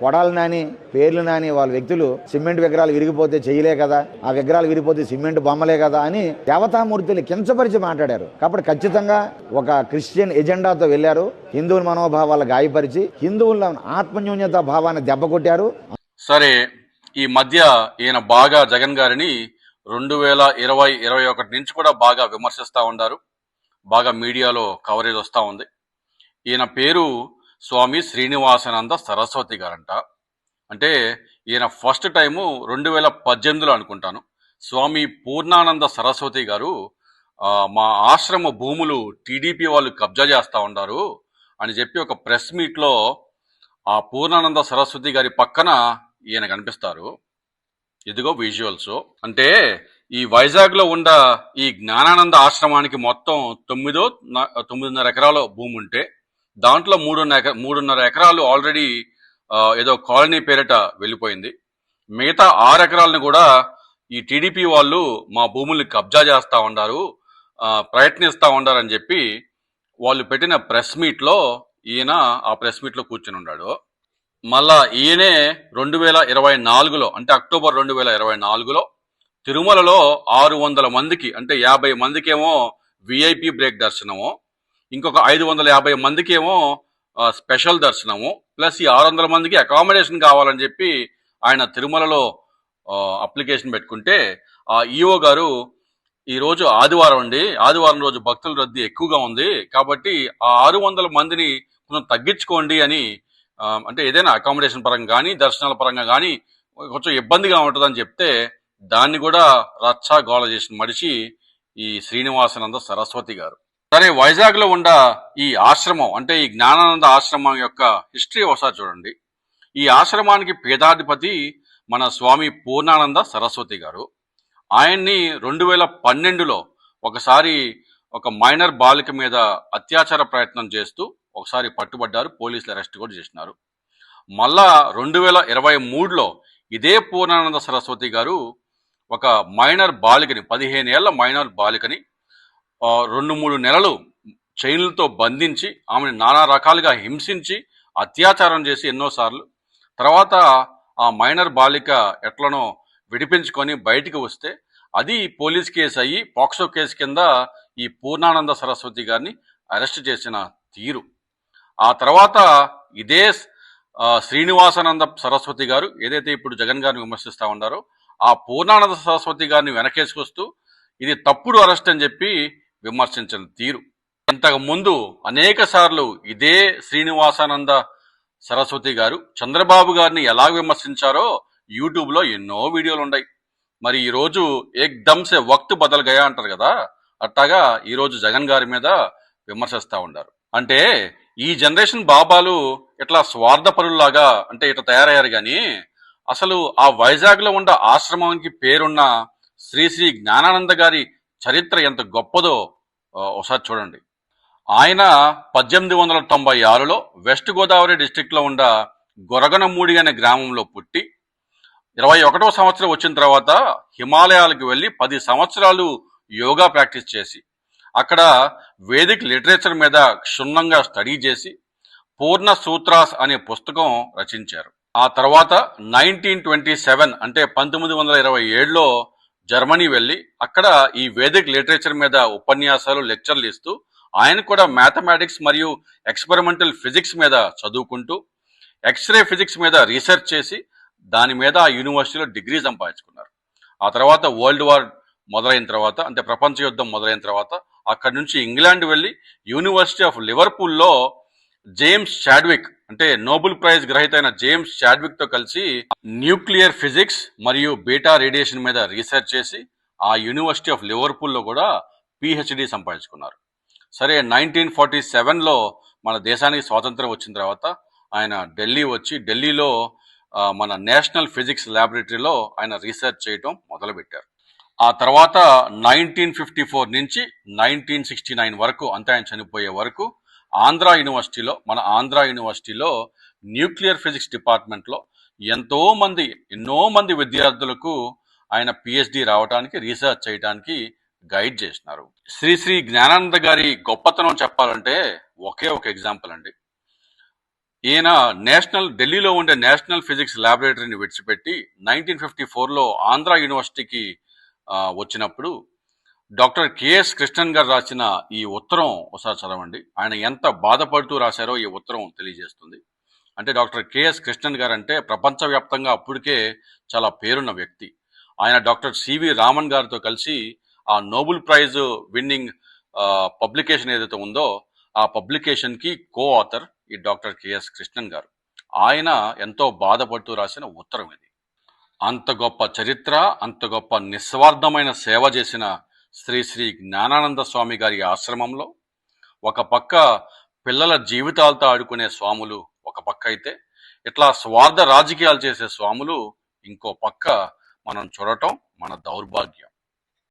కొడాలి నాని, పేర్లు నాని వాళ్ళ వ్యక్తులు సిమెంట్ విగ్రహాలు విరిగిపోతే చేయలే కదా, ఆ విగ్రహాలు విరిగిపోతే సిమెంట్ బొమ్మలే కదా అని దేవతామూర్తిని కించపరిచి మాట్లాడారు. కాబట్టి ఖచ్చితంగా ఒక క్రిస్టియన్ ఎజెండాతో వెళ్లారు. హిందువుల మనోభావాలు గాయపరిచి హిందువుల ఆత్మన్యూన్యత భావాన్ని దెబ్బకొట్టారు. సరే, ఈ మధ్య ఈయన బాగా జగన్ గారిని 2020-21 నుంచి కూడా బాగా విమర్శిస్తూ ఉన్నారు. బాగా మీడియాలో కవరేజ్ వస్తూ ఉంది. ఈయన పేరు స్వామి శ్రీనివాసానంద సరస్వతి గారంట. అంటే ఈయన ఫస్ట్ టైము 2018లో అనుకుంటాను స్వామి పూర్ణానంద సరస్వతి గారు మా ఆశ్రమ భూములు టీడీపీ వాళ్ళు కబ్జా చేస్తూ ఉన్నారు అని చెప్పి ఒక ప్రెస్ మీట్లో ఆ పూర్ణానంద సరస్వతి గారి పక్కన ఈయన కనిపిస్తారు. ఇదిగో విజువల్స్. అంటే ఈ వైజాగ్ లో ఉన్న ఈ జ్ఞానానంద ఆశ్రమానికి మొత్తం 9.5 ఎకరాల భూమి ఉంటే దాంట్లో 3.5 ఎకరాలు ఆల్రెడీ ఏదో కాలనీ పేరిట వెళ్ళిపోయింది. మిగతా 6 ఎకరాలను కూడా ఈ టీడీపీ వాళ్ళు మా భూముల్ని కబ్జా చేస్తా ఉన్నారు, ప్రయత్నిస్తా ఉన్నారు అని చెప్పి వాళ్ళు పెట్టిన ప్రెస్ మీట్ లో ఈయన ఆ ప్రెస్ మీట్ లో కూర్చుని ఉన్నాడు. మళ్ళా ఈయనే 2024లో అంటే అక్టోబర్ 2024లో తిరుమలలో 600 మందికి అంటే 50 మందికేమో విఐపి బ్రేక్ దర్శనము, ఇంకొక 550 మందికేమో స్పెషల్ దర్శనము, ప్లస్ ఈ 600 మందికి అకామిడేషన్ కావాలని చెప్పి ఆయన తిరుమలలో అప్లికేషన్ పెట్టుకుంటే ఆ ఈఓ గారు ఈరోజు ఆదివారం రోజు భక్తుల రద్దీ ఎక్కువగా ఉంది కాబట్టి ఆ 600 మందిని కొంచెం తగ్గించుకోండి అని, అంటే ఏదైనా అకామిడేషన్ పరంగా కానీ దర్శనాల పరంగా కానీ కొంచెం ఇబ్బందిగా ఉంటుందని చెప్తే దాన్ని కూడా రచ్చా గోళ చేసిన మనిషి ఈ శ్రీనివాసానంద సరస్వతి గారు. సరే, వైజాగ్ లో ఉన్న ఈ ఆశ్రమం అంటే ఈ జ్ఞానానంద ఆశ్రమం యొక్క హిస్టరీ ఒకసారి చూడండి. ఈ ఆశ్రమానికి పీఠాధిపతి మన స్వామి పూర్ణానంద సరస్వతి గారు. ఆయన్ని 2012లో ఒకసారి ఒక మైనర్ బాలిక మీద అత్యాచార ప్రయత్నం చేస్తూ ఒకసారి పట్టుబడ్డారు, పోలీసులు అరెస్ట్ కూడా చేసినారు. మళ్ళా 2023లో ఇదే పూర్ణానంద సరస్వతి గారు ఒక మైనర్ బాలికని 15 ఏళ్ల మైనర్ బాలికని 2-3 నెలలు చైన్లతో బంధించి ఆమెను నానా రకాలుగా హింసించి అత్యాచారం చేసి ఎన్నోసార్లు తర్వాత ఆ మైనర్ బాలిక ఎట్లనో విడిపించుకొని బయటికి వస్తే అది పోలీస్ కేసు అయ్యి పాక్సో కేసు కింద ఈ పూర్ణానంద సరస్వతి గారిని అరెస్ట్ చేసిన తీరు. ఆ తర్వాత ఇదే శ్రీనివాసానంద సరస్వతి గారు ఏదైతే ఇప్పుడు జగన్ గారిని విమర్శిస్తా ఉన్నారో ఆ పూర్ణానంద సరస్వతి గారిని వెనకేసుకొస్తూ ఇది తప్పుడు అరెస్ట్ అని చెప్పి విమర్శించిన తీరు. ఇంతకు ముందు అనేక సార్లు ఇదే శ్రీనివాసానంద సరస్వతి గారు చంద్రబాబు గారిని ఎలా విమర్శించారో యూట్యూబ్ లో ఎన్నో వీడియోలు ఉన్నాయి. మరి ఈరోజు ఏక్దమ్ సే వక్త్ బదల్ గయా అంటారు కదా, అట్టాగా ఈరోజు జగన్ గారి మీద విమర్శిస్తా ఉన్నారు. అంటే ఈ జనరేషన్ బాబాలు ఇట్లా స్వార్థపరుల్లాగా అంటే ఇట్లా తయారయ్యారు. కానీ అసలు ఆ వైజాగ్ లో ఉన్న ఆశ్రమానికి పేరున్న శ్రీ శ్రీ జ్ఞానానంద గారి చరిత్ర ఎంత గొప్పదో ఒకసారి చూడండి. ఆయన 1896లో వెస్ట్ గోదావరి డిస్టిక్ లో ఉన్న గొరగనమూడి అనే గ్రామంలో పుట్టి 21వ సంవత్సరం వచ్చిన తర్వాత హిమాలయాలకు వెళ్ళి 10 సంవత్సరాలు యోగా ప్రాక్టీస్ చేసి అక్కడ వేదిక్ లిటరేచర్ మీద క్షుణ్ణంగా స్టడీ చేసి పూర్ణ సూత్రాస్ అనే పుస్తకం రచించారు. ఆ తర్వాత 1927 అంటే 1927లో జర్మనీ వెళ్ళి అక్కడ ఈ వేదిక్ లిటరేచర్ మీద ఉపన్యాసాలు లెక్చర్లు ఇస్తూ ఆయన కూడా మ్యాథమెటిక్స్ మరియు ఎక్స్పెరిమెంటల్ ఫిజిక్స్ మీద చదువుకుంటూ ఎక్స్రే ఫిజిక్స్ మీద రీసెర్చ్ చేసి దాని మీద ఆ యూనివర్సిటీలో డిగ్రీ సంపాదించుకున్నారు. ఆ తర్వాత వరల్డ్ వార్ మొదలైన తర్వాత అంటే ప్రపంచ యుద్ధం మొదలైన తర్వాత అక్కడి నుంచి ఇంగ్లాండ్ వెళ్ళి యూనివర్సిటీ ఆఫ్ లివర్పూల్లో జేమ్స్ చాడ్విక్ అంటే నోబెల్ ప్రైజ్ గ్రహీత అయిన జేమ్స్ చాడ్విక్ తో కలిసి న్యూక్లియర్ ఫిజిక్స్ మరియు బీటా రేడియేషన్ మీద రీసెర్చ్ చేసి ఆ యూనివర్సిటీ ఆఫ్ లివర్పూల్లో కూడా పిహెచ్డి సంపాదించుకున్నారు. సరే, 1947లో మన దేశానికి స్వాతంత్రం వచ్చిన తర్వాత ఆయన ఢిల్లీ వచ్చి ఢిల్లీలో మన నేషనల్ ఫిజిక్స్ ల్యాబొరేటరీలో ఆయన రీసెర్చ్ చేయటం మొదలుపెట్టారు. ఆ తర్వాత 1954 నుంచి 1969 వరకు అంటే ఆయన చనిపోయే వరకు మన ఆంధ్ర యూనివర్సిటీలో న్యూక్లియర్ ఫిజిక్స్ డిపార్ట్మెంట్లో ఎన్నో మంది విద్యార్థులకు ఆయన పిహెచ్డి రావడానికి రీసెర్చ్ చేయడానికి గైడ్ చేసినారు. శ్రీ శ్రీ జ్ఞానానంద గారి గొప్పతనం చెప్పాలంటే ఒకే ఒక ఎగ్జాంపుల్ అండి. ఈయన ఢిల్లీలో ఉండే నేషనల్ ఫిజిక్స్ ల్యాబొరేటరీని విడిచిపెట్టి 1954లో ఆంధ్ర యూనివర్సిటీకి వచ్చినప్పుడు డాక్టర్ కెఎస్ కృష్ణన్ గారు రాసిన ఈ ఉత్తరం ఒకసారి చదవండి. ఆయన ఎంత బాధపడుతూ రాశారో ఈ ఉత్తరం తెలియజేస్తుంది. అంటే డాక్టర్ కెఎస్ కృష్ణన్ గారు అంటే ప్రపంచవ్యాప్తంగా అప్పటికే చాలా పేరున్న వ్యక్తి. ఆయన డాక్టర్ సివి రామన్ గారితో కలిసి ఆ నోబెల్ ప్రైజ్ విన్నింగ్ పబ్లికేషన్ ఏదైతే ఉందో ఆ పబ్లికేషన్కి కో ఆథర్ ఈ డాక్టర్ కెఎస్ కృష్ణన్ గారు. ఆయన ఎంతో బాధపడుతూ రాసిన ఉత్తరం ఇది. అంత గొప్ప చరిత్ర, అంత గొప్ప నిస్వార్థమైన సేవ చేసిన శ్రీ శ్రీ జ్ఞానానంద స్వామి గారి ఆశ్రమంలో ఒక పక్క పిల్లల జీవితాలతో ఆడుకునే స్వాములు ఒక పక్క అయితే, ఇట్లా స్వార్థ రాజకీయాలు చేసే స్వాములు ఇంకో పక్క మనం చూడటం మన దౌర్భాగ్యం.